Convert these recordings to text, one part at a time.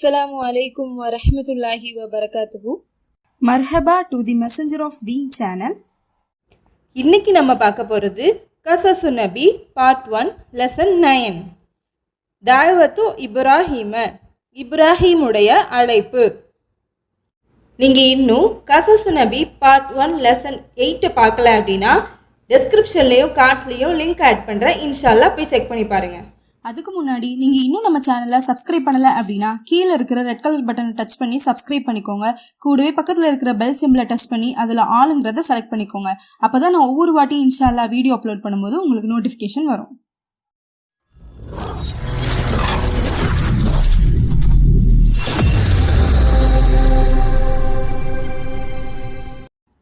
Assalamu alaikum wa rahmatullahi wa barakatuhu. Marhaba to the Messenger of Deen channel. இன்னைக்கு நம்ம பார்க்க போகிறது கசசு நபி பார்ட் 1 லெசன் 9 தாவத்து இப்ராஹிமுடைய அழைப்பு. நீங்கள் இன்னும் கசசு நபி பார்ட் 1 லெசன் 8 பார்க்கல அப்படின்னா டிஸ்கிரிப்ஷன்லேயும் கார்ட்ஸ்லேயும் லிங்க் ஆட் பண்ணுறேன், இன்ஷால்லா போய் செக் பண்ணி பாருங்கள். அதுக்கு முன்னாடி நீங்கள் இன்னும் நம்ம சேனலை சப்ஸ்கிரைப் பண்ணலை அப்படின்னா கீழே இருக்கிற ரெட் கலர் பட்டனை டச் பண்ணி சப்ஸ்கிரைப் பண்ணிக்கோங்க. கூடவே பக்கத்தில் இருக்கிற பெல் சிம்பிளை டச் பண்ணி அதில் ஆளுங்கிறத செலக்ட் பண்ணிக்கோங்க. அப்போ தான் நான் ஒவ்வொரு வாட்டியும் இன்ஷால்லா வீடியோ அப்லோட் பண்ணும்போது உங்களுக்கு நோட்டிஃபிகேஷன் வரும்.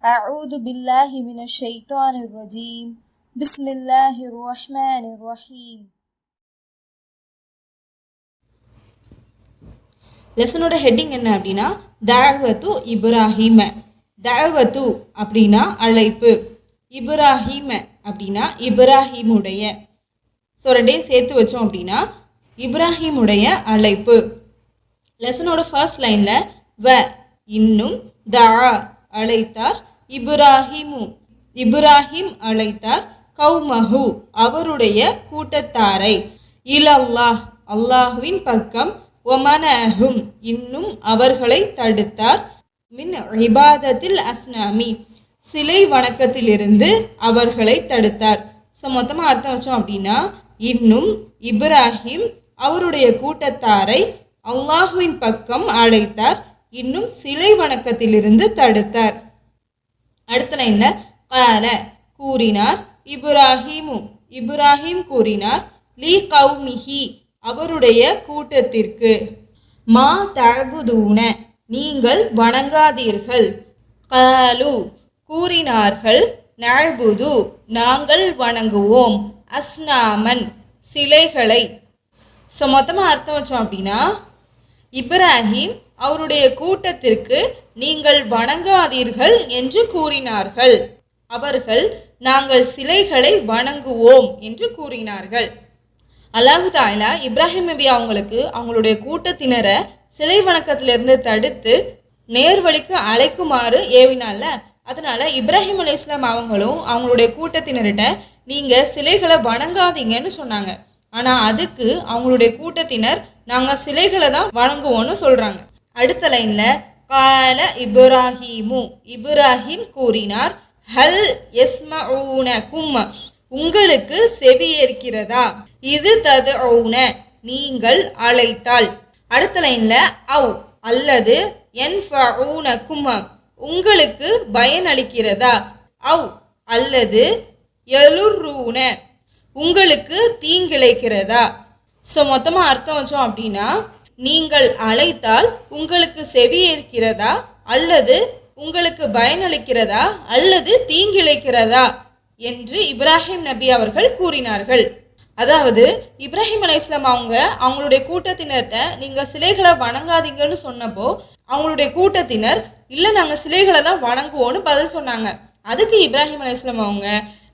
أعوذ بالله من الشيطان الرجيم بسم الله الرحمن الرحيم. லெசனோட ஹெட்டிங் என்ன அப்படின்னா தாவத்து இப்ராஹிம. தாவத்து அப்படின்னா அழைப்பு, இப்ராஹிம அப்படின்னா இப்ராஹிமுடைய. ஸோ ரெண்டையும் சேர்த்து வச்சோம் அப்படின்னா இப்ராஹிமுடைய அழைப்பு. லெசனோட ஃபர்ஸ்ட் லைனில் வ இன்னும் தா அழைத்தார், இப்ராஹிம் அழைத்தார், கௌமஹு அவருடைய கூட்டத்தாரை, இலல்லாஹ் அல்லாஹுவின் பக்கம், ஒமனஹும் இன்னும் அவர்களை தடுத்தார், மின் இபாதத்தில் அஸ்னாமி சிலை வணக்கத்திலிருந்து அவர்களை தடுத்தார். ஸோ மொத்தமாக அர்த்தம் வச்சோம் அப்படின்னா இன்னும் இப்ராஹிம் அவருடைய கூட்டத்தாரை அல்லாஹுவின் பக்கம் அழைத்தார், இன்னும் சிலை வணக்கத்திலிருந்து தடுத்தார். அடுத்த லைன்ல கால கூறினார், இப்ராஹிம் கூறினார், லீ கௌமிஹி அவருடைய கூட்டத்திற்கு, மா தஅபுதூன நீங்கள் வணங்காதீர்கள், காலு கூறினார்கள், நஅபுது நாங்கள் வணங்குவோம், அஸ்னாமன் சிலைகளை. ஸோ மொத்தமாக அர்த்தம் வச்சோம் அப்படின்னா இப்ராஹிம் அவருடைய கூட்டத்திற்கு நீங்கள் வணங்காதீர்கள் என்று கூறினார்கள், அவர்கள் நாங்கள் சிலைகளை வணங்குவோம் என்று கூறினார்கள். அல்லாஹு தாலா இப்ராஹிம் நபி அவங்களுக்கு அவங்களுடைய கூட்டத்தினரை சிலை வணக்கத்திலிருந்து தடுத்து நேர்வழிக்கு அழைக்குமாறு ஏவினால, அதனால இப்ராஹிம் அலைஹிஸ்ஸலாம் அவங்களும் அவங்களுடைய கூட்டத்தினர்கிட்ட நீங்கள் சிலைகளை வணங்காதீங்கன்னு சொன்னாங்க. ஆனால் அதுக்கு அவங்களுடைய கூட்டத்தினர் நாங்கள் சிலைகளை தான் வணங்குவோன்னு சொல்கிறாங்க. அடுத்த லைனில் கால இப்ராஹிம் கூறினார், ஹல் யஸ்மஊனகும் உங்களுக்கு செவியேற்கிறதா, இது ததுஊன நீங்கள் அழைத்தால். அடுத்த லைன்ல அவ் அல்லது யன்ஃபஊனகும் உங்களுக்கு பயனளிக்கிறதா, அவ் அல்லது யலுர்ரூன உங்களுக்கு தீங்கிழைக்கிறதா. ஸோ மொத்தமாக அர்த்தம் வச்சோம் அப்படின்னா நீங்கள் அழைத்தால் உங்களுக்கு செவியேற்கிறதா, அல்லது உங்களுக்கு பயனளிக்கிறதா, அல்லது தீங்கிழைக்கிறதா என்று இப்ராஹிம் நபி அவர்கள் கூறினார்கள். அதாவது இப்ராஹிம் அலைஹிஸ்ஸலாம் அவங்களுடைய கூட்டத்தினர்கிட்ட நீங்கள் சிலைகளை வணங்காதீங்கன்னு சொன்னப்போ அவங்களுடைய கூட்டத்தினர் இல்லை நாங்கள் சிலைகளை தான் வணங்குவோன்னு பதில் சொன்னாங்க. அதுக்கு இப்ராஹிம் அலைஹிஸ்ஸலாம்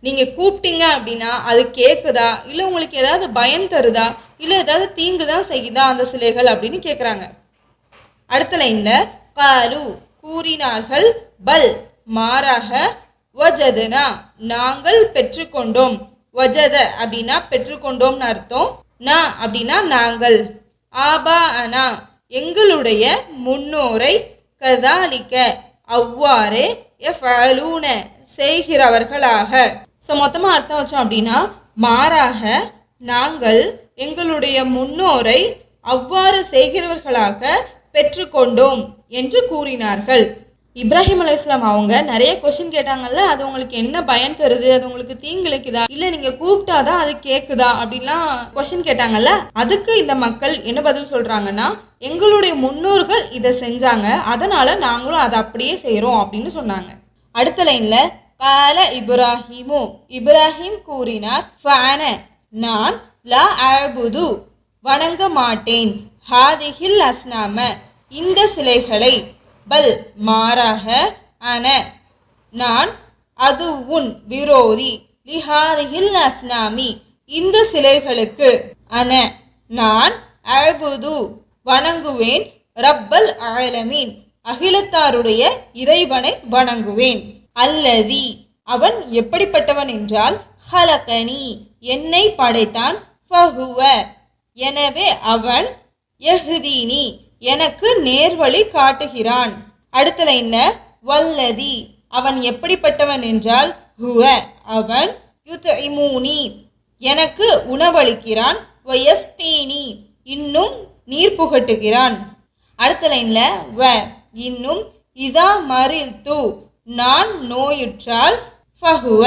நீங்கள் கூப்பிட்டீங்க அப்படின்னா அது கேட்குதா, இல்லை உங்களுக்கு ஏதாவது பயம் தருதா, இல்லை ஏதாவது தீங்கு தான் செய்யுதா அந்த சிலைகள் அப்படின்னு கேட்குறாங்க. அடுத்த லைனில் காலு கூறினார்கள், பல் மாறாக, வஜதுனா நாங்கள் பெற்றுக்கொண்டோம், வஜத அப்படின்னா பெற்றுக்கொண்டோம்னு அர்த்தம், நா அப்படின்னா நாங்கள், ஆபா அனா எங்களுடைய முன்னோரை, கதாலிக்க அவ்வாறே, எஃபலூன செய்கிறவர்களாக. ஸோ மொத்தமாக அர்த்தம் வச்சோம் அப்படின்னா மாறாக நாங்கள் எங்களுடைய முன்னோரை அவ்வாறு செய்கிறவர்களாக பெற்றுக்கொண்டோம் என்று கூறினார்கள். இப்ராஹிம் அலைஹிஸ்ஸலாம் அவங்க நிறைய கொஸ்டின் கேட்டாங்கல்ல, அது உங்களுக்கு என்ன பயன் தருது, அது உங்களுக்கு தீங்கிழைக்குதா, இல்லை நீங்கள் கூப்பிட்டாதான் அது கேட்குதா அப்படின்லாம் கொஸ்டின் கேட்டாங்கல்ல. அதுக்கு இந்த மக்கள் என்ன பதில் சொல்கிறாங்கன்னா, எங்களுடைய முன்னோர்கள் இதை செஞ்சாங்க, அதனால் நாங்களும் அதை அப்படியே செய்கிறோம் அப்படின்னு சொன்னாங்க. அடுத்த லைனில் கால இப்ராஹிம் கூறினார், ஃபஅன நான், லா அஅபுது வணங்க மாட்டேன், ஹாதிஹில் அஸ்னாம இந்த சிலைகளை, பல் மாறாக, அன நான், அது உன் விரோதி, லிஹாதிஹில் அஸ்னாமி இந்த சிலைகளுக்கு, அன நான், அஅபுது வணங்குவேன், ரப்பல் ஆலமீன் அகிலத்தாருடைய இறைவனை வணங்குவேன். அல்லதி அவன் எப்படிப்பட்டவன் என்றால் ஹலகனி என்னை படைத்தான், ஃபஹுவ எனவே அவன், யஹ்தீனி எனக்கு நேர்வழி காட்டுகிறான். அடுத்த லைன்ல வல்லதி அவன் எப்படிப்பட்டவன் என்றால் ஹுவ அவன், யுத்இமூனி எனக்கு உணவளிக்கிறான், வயஸ்பீனி இன்னும் நீர் புகட்டுகிறான். அடுத்த லைன்ல வ இன்னும், இதா மரில்து நான் நோயுற்றால், ஃபஹுவ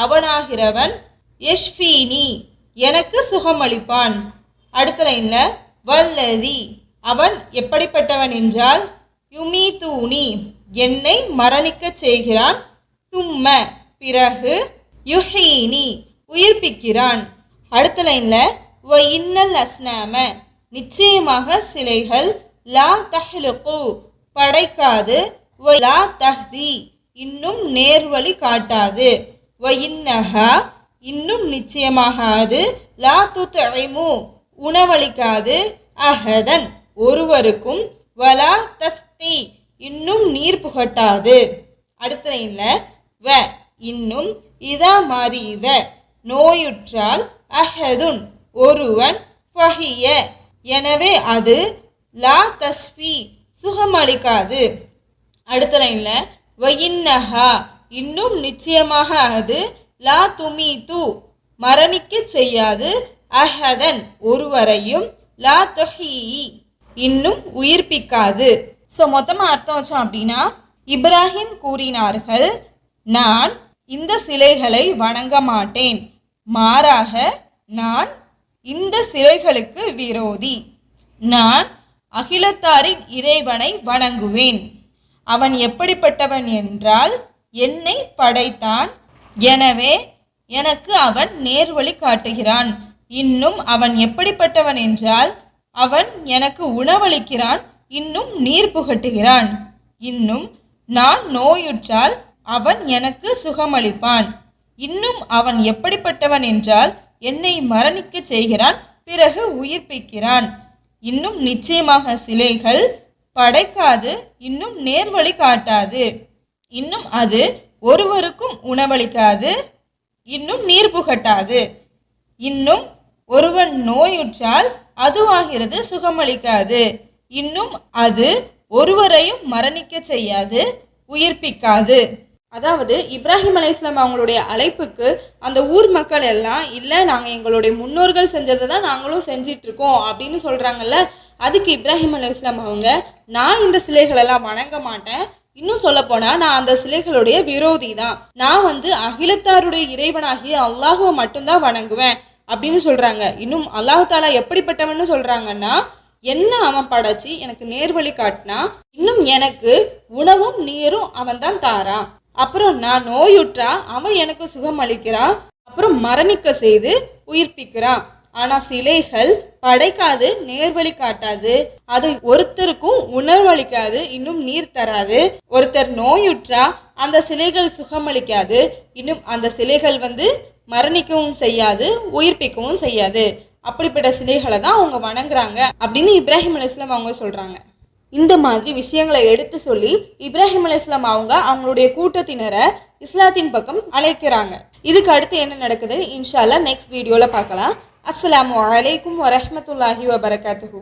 அவனாகிறவன், யஷ்ஃபீனி எனக்கு சுகமளிப்பான். அடுத்த லைன்ல வல்லதி அவன் எப்படிப்பட்டவன் என்றால் யுமீதூனி என்னை மரணிக்க செய்கிறான், தும்ம பிறகு, யுஹீனி உயிர்ப்பிக்கிறான். அடுத்த லைன்ல வ இன்னல் அஸ்னாம நிச்சயமாக சிலைகள், லா தஹ்லுகு படைக்காது, வ லா தஹ்தி இன்னும் நேர்வழி காட்டாது, வ இன்னஹா இன்னும் நிச்சயமாக அது, லா துத்இமு உணவளிக்காது, அஹதன் ஒருவருக்கும், வலா தஸ்கி இன்னும் நீர் புகட்டாது. அடுத்த லைன்ல வ இன்னும், இதா மரீத நோயுற்றால், அஹதுன் ஒருவன், ஃபஹிய எனவே அது, லா தஸ்ஃபி சுகமளிக்காது. அடுத்த லைன்ல வயின்னஹா இன்னும் நிச்சயமாக அது, லா துமீது மரணிக்க செய்யாது, அஹதன் ஒருவரையும், லா துஹீ இன்னும் உயிர்ப்பிக்காது. ஸோ மொத்தமாக அர்த்தம் வச்சோம் அப்படின்னா, இப்ராஹிம் கூறினார்கள், நான் இந்த சிலைகளை வணங்க மாட்டேன், மாறாக நான் இந்த சிலைகளுக்கு விரோதி, நான் அகிலத்தாரின் இறைவனை வணங்குவேன். அவன் எப்படிப்பட்டவன் என்றால் என்னை படைத்தான், எனவே எனக்கு அவன் நேர்வழி காட்டுகிறான். இன்னும் அவன் எப்படிப்பட்டவன் என்றால் அவன் எனக்கு உணவளிக்கிறான், இன்னும் நீர் புகட்டுகிறான். இன்னும் நான் நோயுற்றால் அவன் எனக்கு சுகமளிப்பான். இன்னும் அவன் எப்படிப்பட்டவன் என்றால் என்னை மரணிக்க செய்கிறான், பிறகு உயிர்ப்பிக்கிறான். இன்னும் நிச்சயமாக சிலைகள் படைக்காது, இன்னும் நேர்வழி காட்டாது. இன்னும் அது ஒருவருக்கும் உணவளிக்காது, இன்னும் நீர் புகட்டாது. இன்னும் ஒருவன் நோயுற்றால் அதுவாகிறது சுகமளிக்காது. இன்னும் அது ஒருவரையும் மரணிக்க செய்யாது, உயிர்ப்பிக்காது. அதாவது இப்ராஹிம் அலைஹிஸ்ஸலாம் அவங்களுடைய அழைப்புக்கு அந்த ஊர் மக்கள் எல்லாம், இல்லை நாங்கள் எங்களுடைய முன்னோர்கள் செஞ்சதை தான் நாங்களும் செஞ்சிட்ருக்கோம் அப்படின்னு சொல்கிறாங்கல்ல. அதுக்கு இப்ராஹிம் அலைஹிஸ்ஸலாம் அவங்க, நான் இந்த சிலைகளெல்லாம் வணங்க மாட்டேன், இன்னும் சொல்லப்போனால் நான் அந்த சிலைகளுடைய விரோதி தான், நான் அகிலத்தாருடைய இறைவனாகிய அல்லாஹுவை மட்டும்தான் வணங்குவேன் அப்படின்னு சொல்கிறாங்க. இன்னும் அல்லாஹ் தாலா எப்படிப்பட்டவன்னு சொல்கிறாங்கன்னா, என்ன அவன் படைச்சி எனக்கு நேர்வழி காட்டினா, இன்னும் எனக்கு உணவும் நீரும் அவன் தான் தாரான். அப்புறம் நான் நோயுற்றா அவன் எனக்கு சுகம் அளிக்கிறான், அப்புறம் மரணிக்க செய்து உயிர்ப்பிக்கிறான். ஆனால் சிலைகள் படைக்காது, நேர்வழி காட்டாது, அது ஒருத்தருக்கும் உணர்வளிக்காது, இன்னும் நீர் தராது. ஒருத்தர் நோயுற்றா அந்த சிலைகள் சுகமளிக்காது, இன்னும் அந்த சிலைகள் மரணிக்கவும் செய்யாது, உயிர்ப்பிக்கவும் செய்யாது. அப்படிப்பட்ட சிலைகளை தான் அவங்க வணங்குறாங்க அப்படின்னு இப்ராஹிம் அலைஹிஸ்ஸலாம் அவங்க சொல்கிறாங்க. இந்த மாதிரி விஷயங்களை எடுத்து சொல்லி இப்ராஹிம் அலைஹிஸ்ஸலாம் அவங்க அவங்களுடைய கூட்டத்தினரை இஸ்லாத்தின் பக்கம் அழைக்கிறாங்க. இதுக்கு அடுத்து என்ன நடக்குது இன்ஷா அல்லாஹ் நெக்ஸ்ட் வீடியோவில் பார்க்கலாம். அஸ்ஸலாமு அலைக்கும் வரஹ்மத்துல்லாஹி வபரகாத்துஹு.